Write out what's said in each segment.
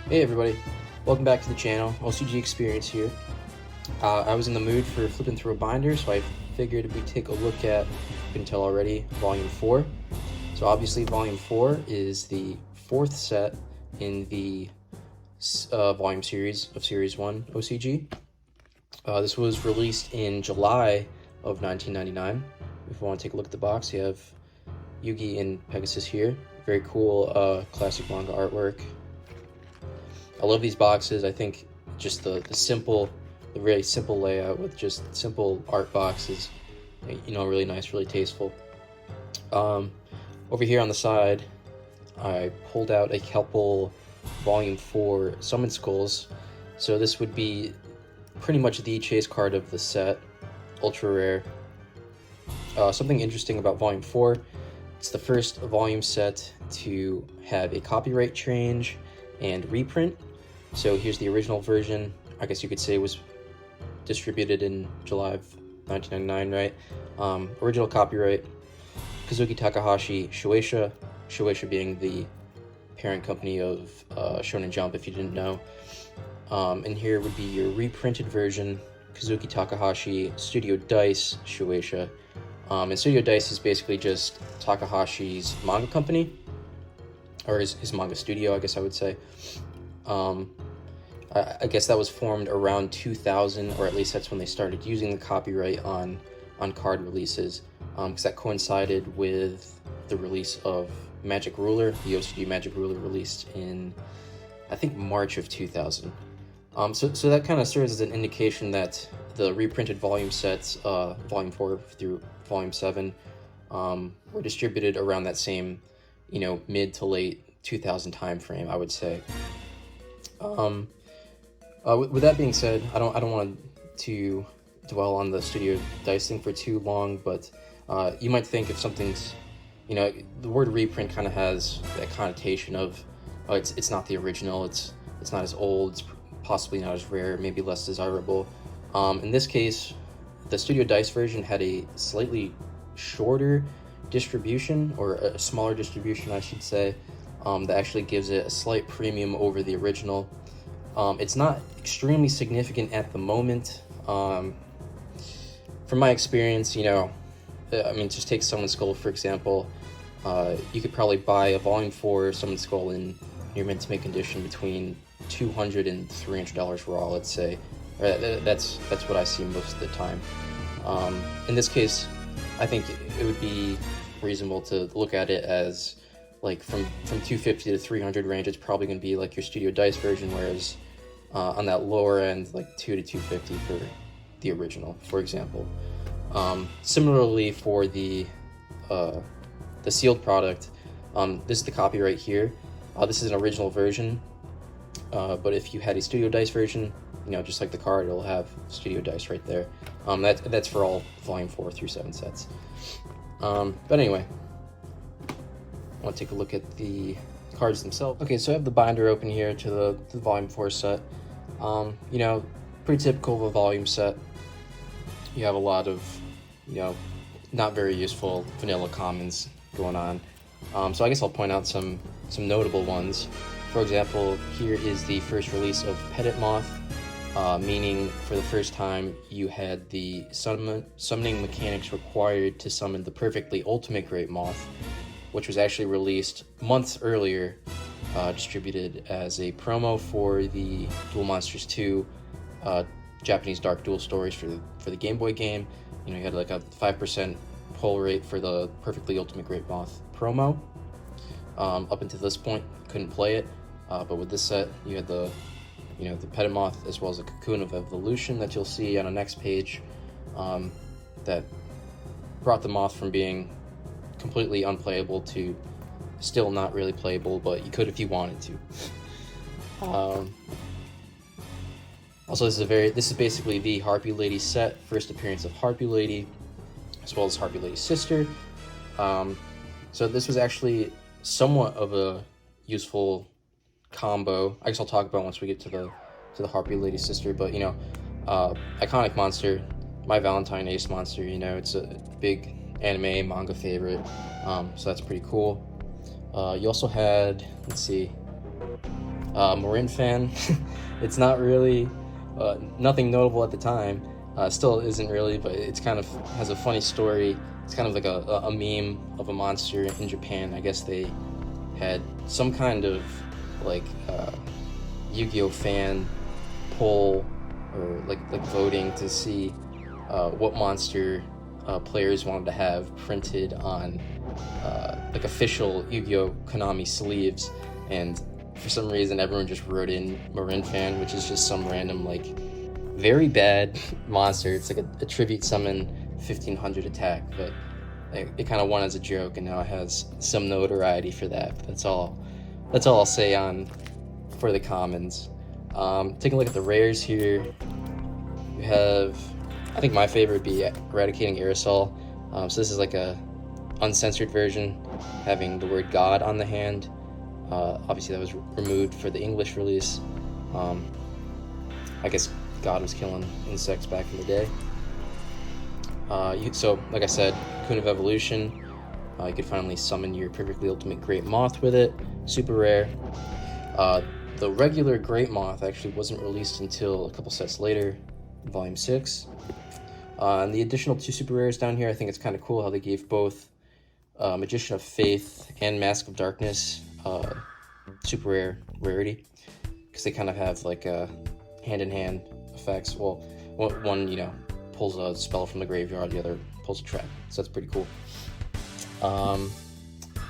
Hey everybody, welcome back to the channel. OCG Experience here. I was in the mood for flipping through a binder, so I figured we'd take a look at, you can tell already, Volume 4. So obviously Volume 4 is the fourth set in the volume series of Series 1 OCG. This was released in July of 1999. If you want to take a look at the box, you have Yugi and Pegasus here. Very cool classic manga artwork. I love these boxes. I think just the really simple layout with just simple art boxes, really nice, really tasteful. Over here on the side, I pulled out a couple Volume 4 Summon Skulls. So this would be pretty much the chase card of the set, ultra rare. Something interesting about Volume 4, it's the first volume set to have a copyright change and reprint. So here's the original version. I guess you could say it was distributed in July of 1999, right? Original copyright, Kazuki Takahashi Shueisha, Shueisha being the parent company of Shonen Jump, if you didn't know. And here would be your reprinted version, Kazuki Takahashi Studio Dice Shueisha. And Studio Dice is basically just Takahashi's manga company, or his manga studio, I guess I would say. I guess that was formed around 2000, or at least that's when they started using the copyright on card releases, because that coincided with the release of Magic Ruler, the OCG Magic Ruler, released in, I think, March of 2000. So that kind of serves as an indication that the reprinted volume sets, Volume 4 through Volume 7, were distributed around that same, mid to late 2000 time frame, I would say. With that being said, I don't want to dwell on the Studio Dice thing for too long, but you might think if something's, the word reprint kind of has that connotation of, oh, it's not the original, it's not as old, it's possibly not as rare, maybe less desirable. In this case, the Studio Dice version had a slightly shorter distribution, or a smaller distribution, I should say, that actually gives it a slight premium over the original. It's not extremely significant at the moment. From my experience, just take Summon Skull, for example. You could probably buy a Volume 4 Summon Skull in near mint to mint condition between $200 and $300 raw, let's say. That's what I see most of the time. In this case, I think it would be reasonable to look at it as, like, from 250 to 300 range, it's probably going to be like your Studio Dice version, whereas on that lower end, like 2 to 250 for the original, for example. Similarly for the sealed product, this is the copyright here. This is an original version, but if you had a Studio Dice version, just like the card, it'll have Studio Dice right there. That's for all Volume 4 through 7 sets. But anyway, I want to take a look at the cards themselves. Okay, so I have the binder open here to the Volume 4 set. Pretty typical of a volume set. You have a lot of, not very useful vanilla commons going on. So I guess I'll point out some notable ones. For example, here is the first release of Petit Moth, meaning for the first time you had the summoning mechanics required to summon the perfectly ultimate great moth, which was actually released months earlier, distributed as a promo for the Duel Monsters 2 Japanese Dark Duel Stories for the Game Boy game. You had like a 5% pull rate for the Perfectly Ultimate Great Moth promo. Up until this point, couldn't play it, but with this set, you had the Petit Moth as well as the Cocoon of Evolution that you'll see on the next page, that brought the moth from being completely unplayable to still not really playable, but you could if you wanted to. Also, this is basically the Harpie Lady set, first appearance of Harpie Lady, as well as Harpie Lady's sister. So this was actually somewhat of a useful combo. I guess I'll talk about once we get to the Harpie Lady's sister, but iconic monster, my Valentine Ace monster. It's a big anime manga favorite, so that's pretty cool. You also had, let's see, Marin fan. It's not really nothing notable at the time. Still isn't really, but it's kind of has a funny story. It's kind of like a meme of a monster in Japan. I guess they had some kind of like Yu-Gi-Oh fan poll or like voting to see what monster players wanted to have printed on like official Yu-Gi-Oh Konami sleeves, and for some reason everyone just wrote in Marin fan, which is just some random like very bad monster. It's like a tribute summon 1500 attack, but it kind of won as a joke, and now it has some notoriety for that. But that's all I'll say on for the commons. Taking a look at the rares here, we have, I think my favorite would be Eradicating Aerosol. So this is like a uncensored version, having the word God on the hand. Obviously that was removed for the English release. I guess God was killing insects back in the day. So like I said, Coon of Evolution, you could finally summon your perfectly ultimate Great Moth with it. Super rare. The regular Great Moth actually wasn't released until a couple sets later, Volume 6. And the additional 2 super rares down here, I think it's kind of cool how they gave both Magician of Faith and Mask of Darkness super rare rarity, because they kind of have like hand-in-hand effects. Well, one, you know, pulls a spell from the graveyard, the other pulls a trap, so that's pretty cool. I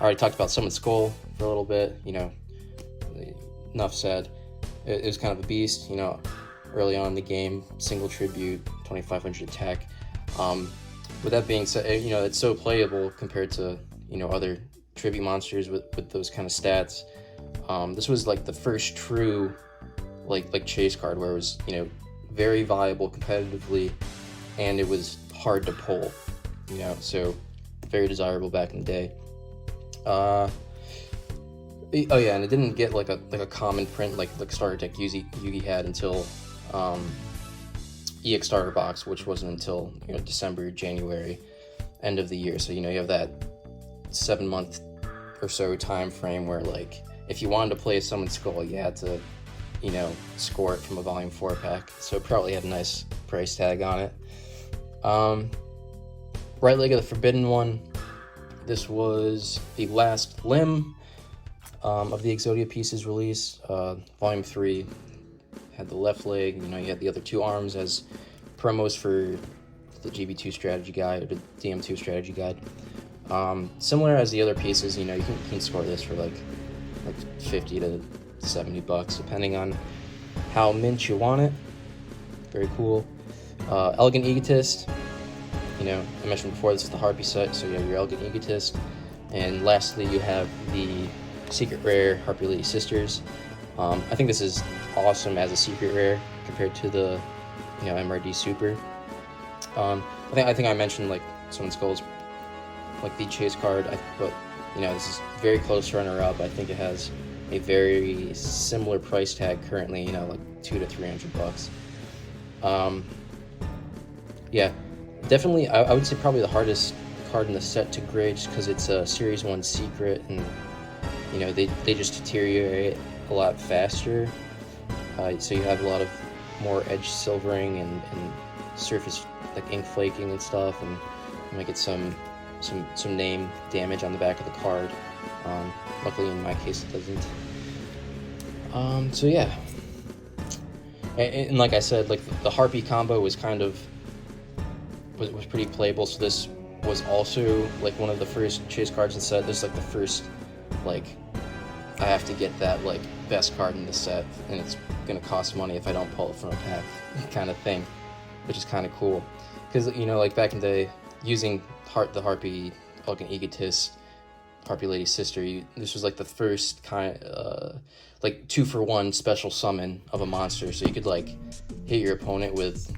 already talked about Summon Skull for a little bit, you know, enough said. It was kind of a beast, you know, early on in the game, single tribute, 2500 attack. With that being said, you know, it's so playable compared to, you know, other tribute monsters with those kind of stats. This was like the first true like chase card where it was, you know, very viable competitively, and it was hard to pull, you know, so very desirable back in the day. Oh yeah, and it didn't get like a common print like starter deck Yugi had until EX starter box, which wasn't until, you know, December, January, end of the year. So, you know, you have that 7-month or so time frame where, like, if you wanted to play a Summon Skull, you had to, you know, score it from a Volume 4 pack. So it probably had a nice price tag on it. Right Leg of the Forbidden One. This was the last limb of the Exodia pieces release. Volume 3 had the left leg, you know, you had the other 2 arms as promos for the GB2 strategy guide, or the DM2 strategy guide. Similar as the other pieces, you know, you can score this for like 50 to 70 bucks, depending on how mint you want it. Very cool. Elegant Egotist, you know, I mentioned before, this is the Harpie set, so you have your Elegant Egotist. And lastly, you have the secret rare Harpie Lady Sisters. I think this is awesome as a secret rare compared to the, you know, MRD Super. I think I mentioned like Summon Skull's like the chase card, but you know, this is very close runner up. I think it has a very similar price tag currently, you know, like $200 to $300. Yeah, definitely. I would say probably the hardest card in the set to grade, just because it's a Series 1 secret, and you know, they just deteriorate a lot faster. So you have a lot of more edge silvering and surface like ink flaking and stuff, and you might get some name damage on the back of the card. Luckily in my case it doesn't. So yeah, and like I said, like the Harpie combo was kind of was pretty playable. So this was also like one of the first chase cards in the set. This is like the first, like, I have to get that like best card in the set, and it's gonna cost money if I don't pull it from a pack kind of thing, which is kind of cool. Because, you know, like back in the day, using the Harpie Elegant Egotist, Harpie Lady Sister, this was like the first kind like 2-for-1 special summon of a monster. So you could like hit your opponent with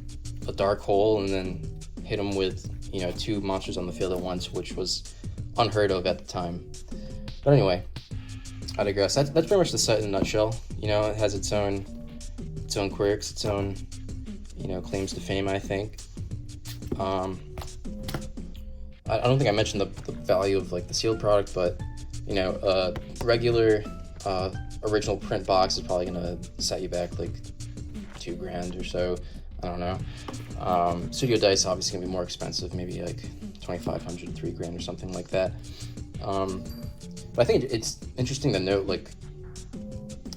a Dark Hole and then hit them with, you know, 2 monsters on the field at once, which was unheard of at the time. But anyway, I digress. That's pretty much the set in a nutshell. You know, it has its own quirks, its own, you know, claims to fame, I think. I don't think I mentioned the value of like the sealed product, but you know, regular original print box is probably gonna set you back like $2,000 or so. I don't know. Studio dice obviously gonna be more expensive, maybe like 2,500, $3,000 or something like that. But I think it's interesting to note like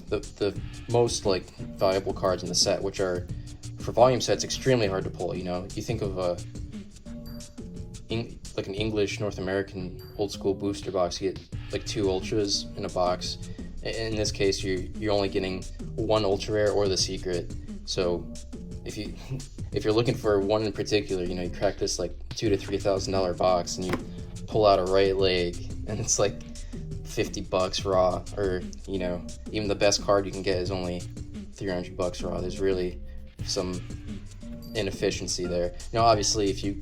the most like valuable cards in the set, which are for volume sets extremely hard to pull. You know, you think of like an English North American old school booster box, you get like 2 ultras in a box. In this case, you're only getting 1 ultra rare or the secret. So if you're looking for one in particular, you know, you crack this like $2,000 to $3,000 box and you pull out a right leg and it's like $50 raw, or you know, even the best card you can get is only $300 raw. There's really some inefficiency there. You know, obviously if you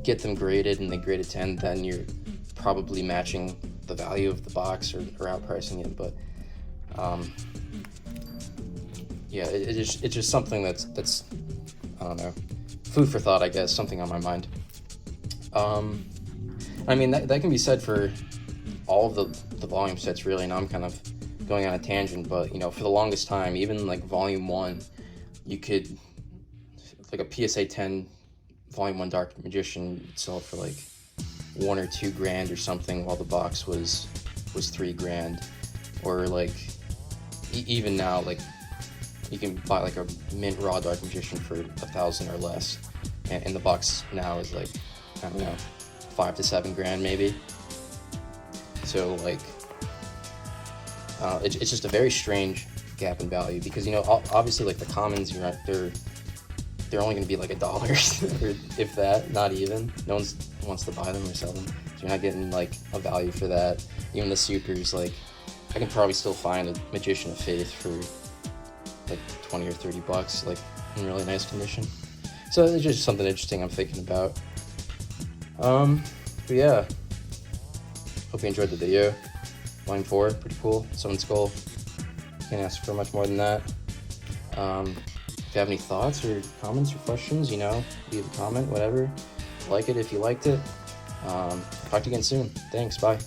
get them graded and they graded 10, then you're probably matching the value of the box or outpricing it. But yeah, it's just something that's I don't know, food for thought, I guess, something on my mind. I mean, that can be said for all of the volume sets, really. Now I'm kind of going on a tangent, but you know, for the longest time, even like volume 1, you could, like a PSA 10 volume 1 Dark Magician, you'd sell it for like $1,000 or $2,000 or something, while the box was $3,000. Or like even now, like you can buy like a mint raw Dark Magician for $1,000 or less, and the box now is like, I don't know, $5,000 to $7,000 maybe. So like it's just a very strange gap in value, because you know, obviously like the commons, they're only going to be like $1 or if that, not even. No one wants to buy them or sell them, so you're not getting like a value for that. Even the supers, like I can probably still find a Magician of Faith for like $20 or $30, like in really nice condition. So it's just something interesting I'm thinking about. But yeah, hope you enjoyed the video. Volume 4, pretty cool. Summon Skull, can't ask for much more than that. If you have any thoughts or comments or questions, you know, leave a comment, whatever. Like it if you liked it. Talk to you again soon. Thanks, bye.